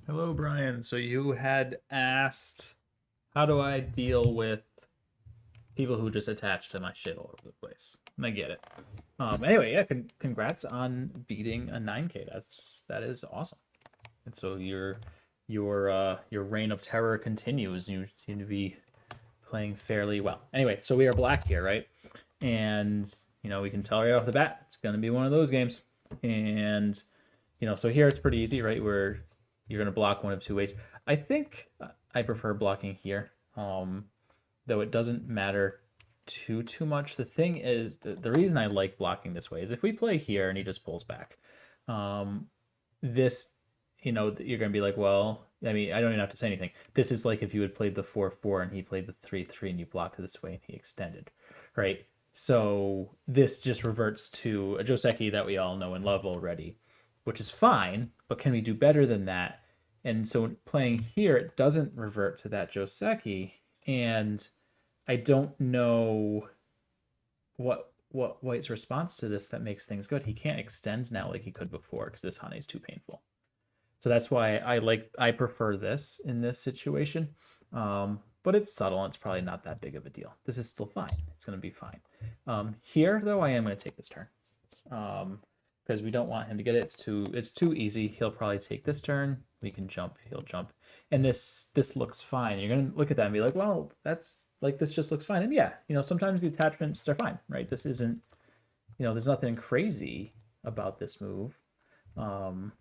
Hello, Brian. So you had asked, how do I deal with people who just attach to my shit all over the place? And I get it. Anyway, yeah, congrats on beating a 9K. That is awesome. And so your reign of terror continues. You seem to be playing fairly well. Anyway, so we are black here, right? And we can tell right off the bat it's gonna be one of those games. And so here it's pretty easy, right? Where you're gonna block one of two ways. I think I prefer blocking here, though it doesn't matter too much. The thing is, the reason I like blocking this way is if we play here and he just pulls back, um, this, you're gonna be like, well, I mean, I don't even have to say anything. This is like if you had played the 4-4 and he played the 3-3 and you blocked this way and he extended, right? So this just reverts to a Joseki that we all know and love already, which is fine, but can we do better than that? And so playing here, it doesn't revert to that Joseki, and I don't know what White's response to this that makes things good. He can't extend now like he could before because this Hane is too painful. So that's why I prefer this in this situation. But it's subtle and it's probably not that big of a deal. This is still fine. It's going to be fine. Here though, I am going to take this turn. Because we don't want him to get it. It's too easy. He'll probably take this turn. We can jump. He'll jump, and this looks fine. You're gonna look at that and be like, well, that's like this just looks fine. And yeah, sometimes the attachments are fine, right? This isn't, there's nothing crazy about this move. Um,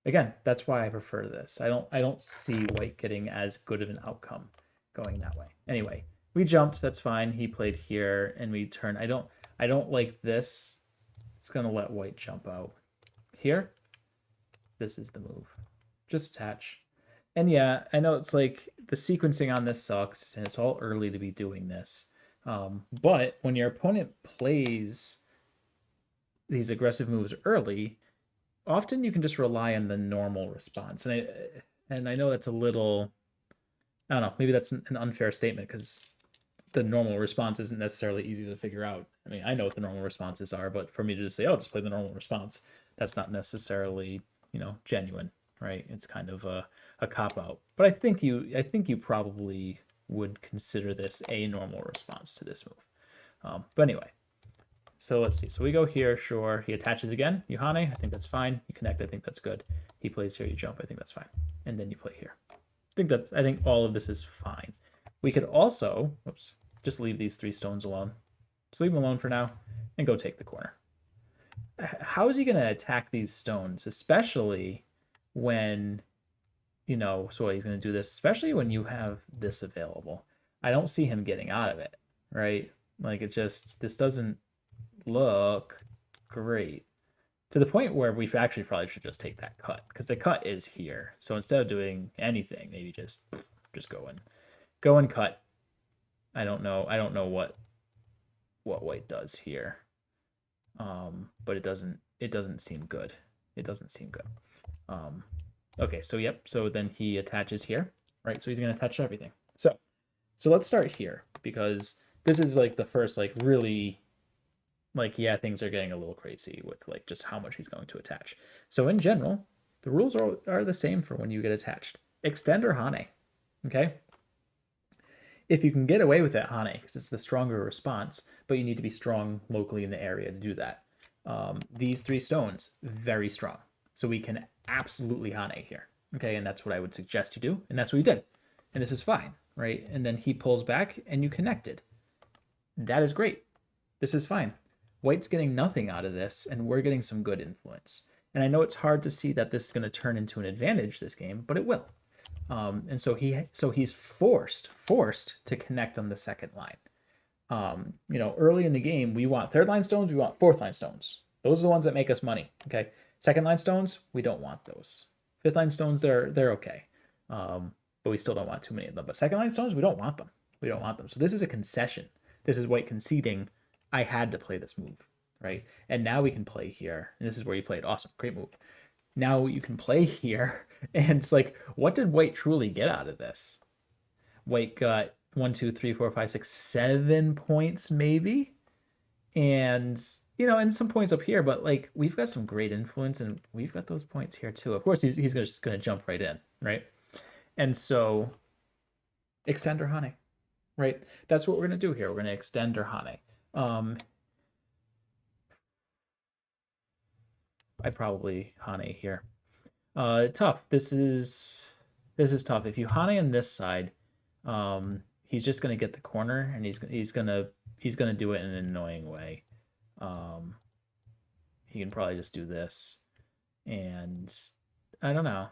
Again, that's why I prefer this. I don't see White getting as good of an outcome going that way. Anyway, we jumped. That's fine. He played here, and we turn. I don't like this. It's gonna let White jump out here. This is the move. Just attach. And yeah, I know it's like the sequencing on this sucks, and it's all early to be doing this. But when your opponent plays these aggressive moves early, often you can just rely on the normal response. And I know that's a little, I don't know, maybe that's an unfair statement because the normal response isn't necessarily easy to figure out. I mean, I know what the normal responses are, but for me to just say, oh, just play the normal response, that's not necessarily, genuine, right? It's kind of a cop out. But I think you probably would consider this a normal response to this move. But anyway, so let's see. So we go here, sure. He attaches again. You Hane, I think that's fine. You connect, I think that's good. He plays here, you jump, I think that's fine. And then you play here. I think all of this is fine. We could also, just leave these 3 stones alone. Just leave them alone for now and go take the corner. How is he going to attack these stones, especially when, so he's going to do this, especially when you have this available. I don't see him getting out of it, right? Like this doesn't look great to the point where we actually probably should just take that cut because the cut is here. So instead of doing anything, maybe just go and cut. I don't know what White does here. But it doesn't seem good. It doesn't seem good. Okay, so yep. So then he attaches here, right? So he's gonna attach everything. So let's start here because this is like the first like really like yeah things are getting a little crazy with like just how much he's going to attach. So in general, the rules are the same for when you get attached. Extend or Hane. Okay, if you can get away with it, Hane, because it's the stronger response, but you need to be strong locally in the area to do that. These 3 stones, very strong. So we can absolutely Hane here. Okay, and that's what I would suggest you do, and that's what we did. And this is fine, right? And then he pulls back and you connected. That is great. This is fine. White's getting nothing out of this, and we're getting some good influence. And I know it's hard to see that this is going to turn into an advantage this game, but it will. And so he's forced to connect on the second line. Early in the game, we want third line stones, we want fourth line stones. Those are the ones that make us money. Okay, second line stones, we don't want those. Fifth line stones, they're okay, but we still don't want too many of them. But second line stones, we don't want them. We don't want them. So this is a concession. This is White conceding. I had to play this move, right? And now we can play here. And this is where you played. Awesome, great move. Now you can play here, and it's like, what did White truly get out of this? White got 1, 2, 3, 4, 5, 6, 7 points maybe, and you know, and some points up here, but like we've got some great influence, and we've got those points here too. Of course, he's just gonna jump right in, right? And so extend our Hane, right? That's what we're gonna do here. We're gonna extend our Hane. I probably Hane here. Tough. This is tough. If you Hane on this side, he's just gonna get the corner, and he's gonna do it in an annoying way. Um, he can probably just do this, and I don't know.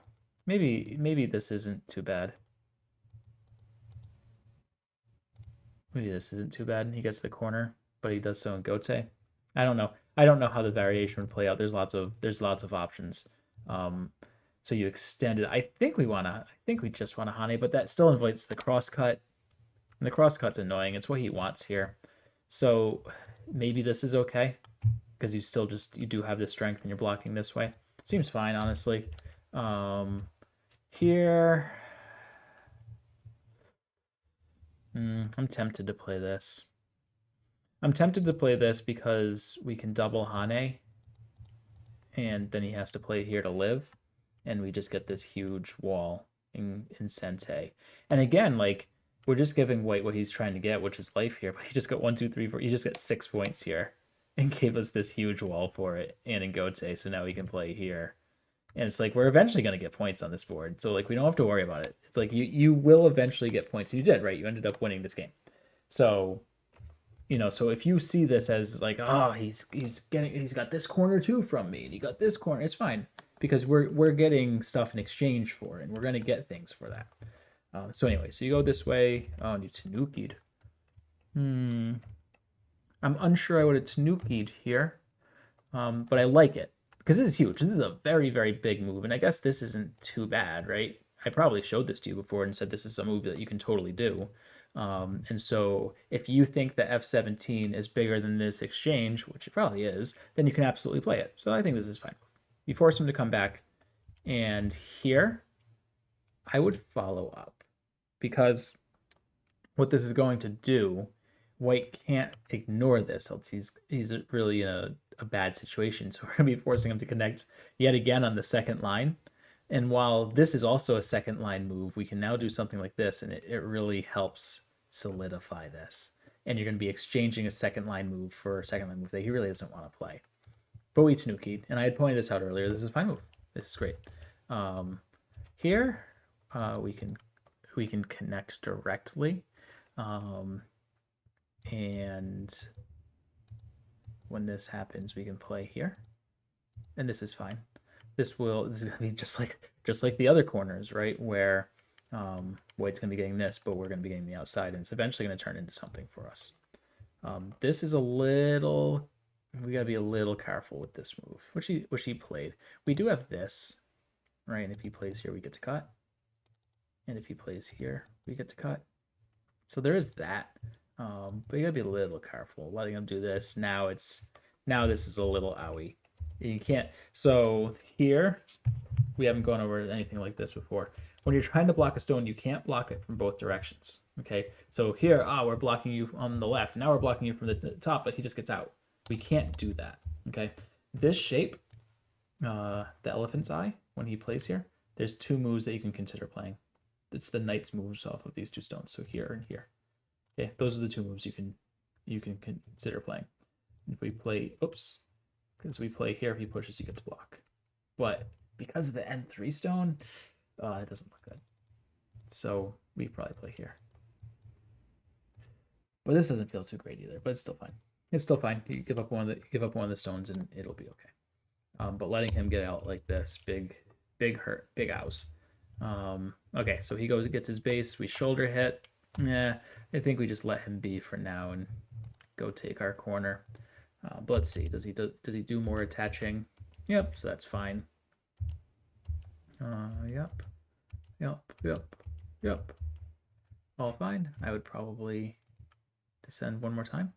Maybe this isn't too bad. Maybe this isn't too bad. He gets the corner, but he does so in Gote. I don't know. I don't know how the variation would play out. There's lots of options. Um, so you extend it. I think we just want a Hane, but that still invites the crosscut. And the crosscut's annoying. It's what he wants here. So maybe this is okay. Because you do have the strength and you're blocking this way. Seems fine, honestly. Here. I'm tempted to play this. I'm tempted to play this because we can double Hane, and then he has to play here to live, and we just get this huge wall in Sensei. And again, like, we're just giving White what he's trying to get, which is life here, but he just got 1, 2, 3, 4. He just got 6 points here and gave us this huge wall for it and in Gote, so now we can play here. And it's like we're eventually going to get points on this board, so like we don't have to worry about it. It's like you will eventually get points. You did, right? You ended up winning this game. So, you know, so if you see this as like, oh, he's got this corner too from me, and he got this corner, it's fine because we're getting stuff in exchange for it, and we're going to get things for that. So anyway, so you go this way. Oh, and you Tanuki'd. I'm unsure I would have Tanuki'd here, but I like it. Because this is huge. This is a very, very big move. And I guess this isn't too bad, right? I probably showed this to you before and said this is a move that you can totally do. And so if you think that F17 is bigger than this exchange, which it probably is, then you can absolutely play it. So I think this is fine. You force him to come back. And here, I would follow up. Because what this is going to do, White can't ignore this, else he's really in a bad situation. So we're going to be forcing him to connect yet again on the second line. And while this is also a second line move, we can now do something like this, and it really helps solidify this. And you're going to be exchanging a second line move for a second line move that he really doesn't want to play. But we Tanuki'd, and I had pointed this out earlier. This is a fine move. This is great. Here, we can connect directly. And when this happens, we can play here, and this is fine. This is gonna be just like the other corners, right? Where White's gonna be getting this, but we're gonna be getting the outside, and it's eventually gonna turn into something for us. This is a little. We gotta be a little careful with this move, which he played. We do have this, right? And if he plays here, we get to cut, and if he plays here, we get to cut. So there is that. But you gotta be a little careful letting him do this. Now this is a little owie. You can't. So here, we haven't gone over anything like this before. When you're trying to block a stone, you can't block it from both directions. Okay. So here, we're blocking you on the left. Now we're blocking you from the top, but he just gets out. We can't do that. Okay. This shape, the elephant's eye, when he plays here, there's 2 moves that you can consider playing. It's the knight's moves off of these 2 stones. So here and here. Okay, those are the 2 moves you can consider playing. If we play, because we play here, if he pushes, you get to block. But because of the N3 stone, it doesn't look good. So we probably play here. But this doesn't feel too great either. But it's still fine. It's still fine. You give up one of the stones, and it'll be okay. But letting him get out like this, big hurt, big ows. Okay, so he gets his base. We shoulder hit. Yeah, I think we just let him be for now and go take our corner. But let's see. Does he do more attaching? Yep. So that's fine. Yep. All fine. I would probably descend one more time,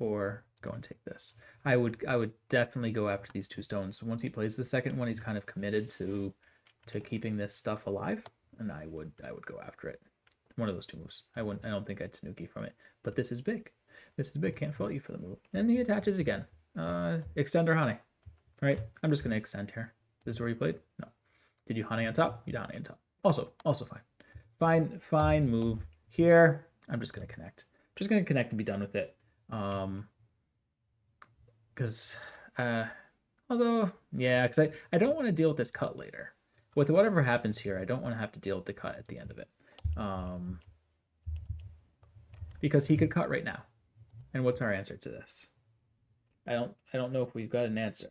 or go and take this. I would definitely go after these 2 stones. So once he plays the second one, he's kind of committed to keeping this stuff alive, and I would go after it. One of those 2 moves. I don't think I'd Tanuki from it. But this is big. This is big. Can't fault you for the move. And he attaches again. extend or Hane, right? I'm just gonna extend here. This is where you played? No. Did you Hane on top? You Hane on top. Also fine. Fine move here. I'm just gonna connect. Just gonna connect and be done with it. Because although yeah, because I don't want to deal with this cut later. With whatever happens here, I don't want to have to deal with the cut at the end of it. Because he could cut right now. And what's our answer to this? I don't know if we've got an answer.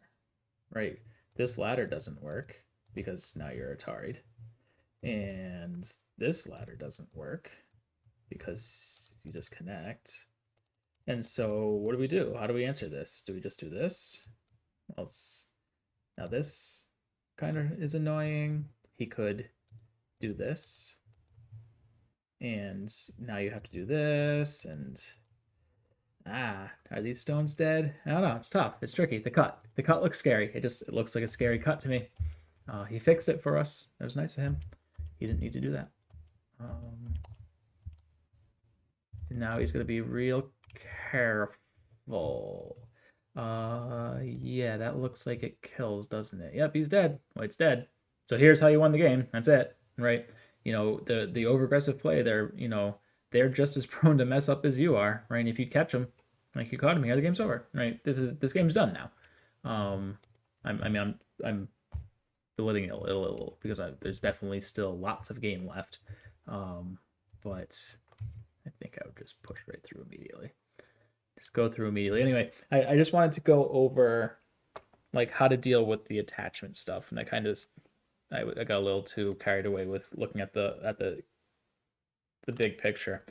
Right? This ladder doesn't work because now you're Atari'd. And this ladder doesn't work because you just connect. And so what do we do? How do we answer this? Do we just do this? Well, now this kind of is annoying. He could do this. And now you have to do this. And are these stones dead? I don't know. It's tough. It's tricky. The cut looks scary. It looks like a scary cut to me. He fixed it for us. That was nice of him. He didn't need to do that. Now he's going to be real careful. Yeah, that looks like it kills, doesn't it? Yep, he's dead. White's dead. So here's how you won the game. That's it, right? You know, the over-aggressive play, they're just as prone to mess up as you are, right? And if you catch them, like you caught him here, the game's over, right? This game's done now. I'm belittling it a little because there's definitely still lots of game left, but I think I would just push right through immediately. Just go through immediately. Anyway, I just wanted to go over like how to deal with the attachment stuff, and I got a little too carried away with looking at the big picture.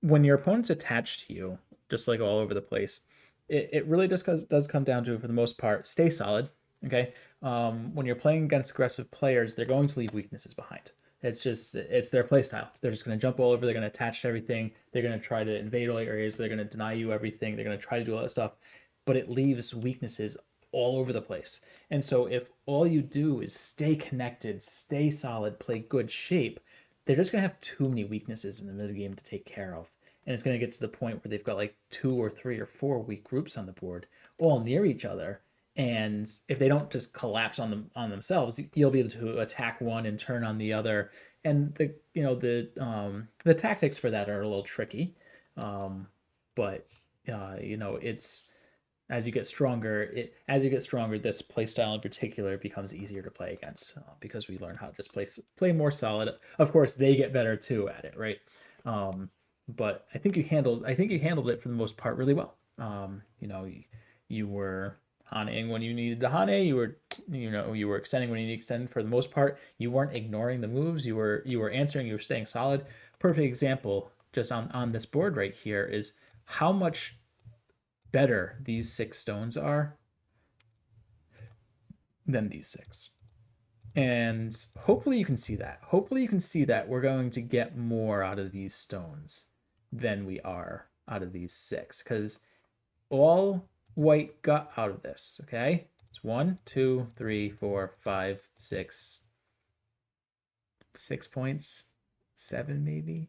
When your opponent's attached to you, just like all over the place, it really just does come down to, for the most part, stay solid. Okay. When you're playing against aggressive players, they're going to leave weaknesses behind. It's their play style. They're just going to jump all over. They're going to attach to everything. They're going to try to invade all areas. They're going to deny you everything. They're going to try to do all that stuff, but it leaves weaknesses all over the place. And so if all you do is stay connected, stay solid, play good shape, they're just going to have too many weaknesses in the middle game to take care of. And it's going to get to the point where they've got like 2 or 3 or 4 weak groups on the board, all near each other. And if they don't just collapse on themselves, you'll be able to attack one and turn on the other. And the tactics for that are a little tricky, but it's as you get stronger, this play style in particular becomes easier to play against because we learn how to just play more solid. Of course, they get better too at it, right? But I think you handled it for the most part really well. You were Haneing when you needed to Hane. You were extending when you needed to extend. For the most part, you weren't ignoring the moves. You were answering. You were staying solid. Perfect example, just on this board right here, is how much better these 6 stones are than these 6. And hopefully you can see that. Hopefully you can see that we're going to get more out of these stones than we are out of these 6, because all white got out of this, okay? It's 1, 2, 3, 4, 5, 6 points, 7 maybe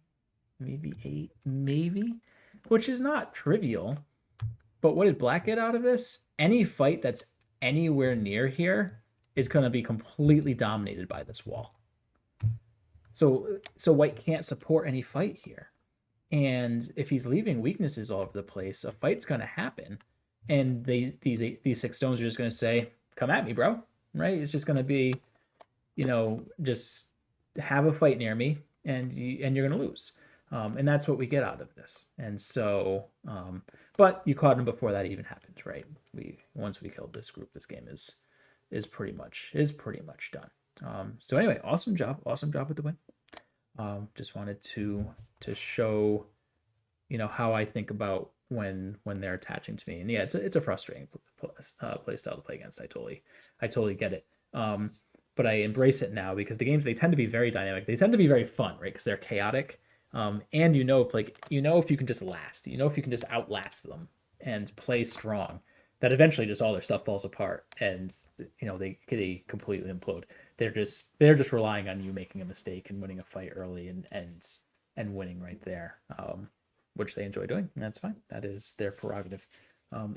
8 maybe, which is not trivial. But what did black get out of this? Any fight that's anywhere near here is going to be completely dominated by this wall. So white can't support any fight here. And if he's leaving weaknesses all over the place, a fight's going to happen. And these 6 stones are just going to say, come at me, bro. Right? It's just going to be, just have a fight near me and you're going to lose. And that's what we get out of this. And so, but you caught him before that even happened, right? Once we killed this group, this game is pretty much done. So anyway, awesome job with the win. Just wanted to show, how I think about when they're attaching to me. And yeah, it's a frustrating play style to play against. I totally get it. But I embrace it now because the games, they tend to be very dynamic. They tend to be very fun, right? Because they're chaotic. And if you can just last, if you can just outlast them and play strong, that eventually just all their stuff falls apart and they completely implode. They're just relying on you making a mistake and winning a fight early and winning right there, which they enjoy doing. And that's fine. That is their prerogative.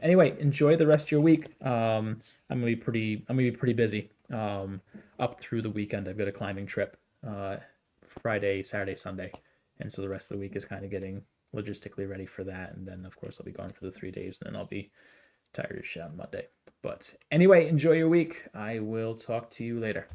Anyway, enjoy the rest of your week. I'm gonna be pretty busy up through the weekend. I've got a climbing trip Friday, Saturday, Sunday, and so the rest of the week is kind of getting logistically ready for that. And then of course I'll be gone for the 3 days, and then I'll be tired as shit on Monday. But anyway, enjoy your week. I will talk to you later.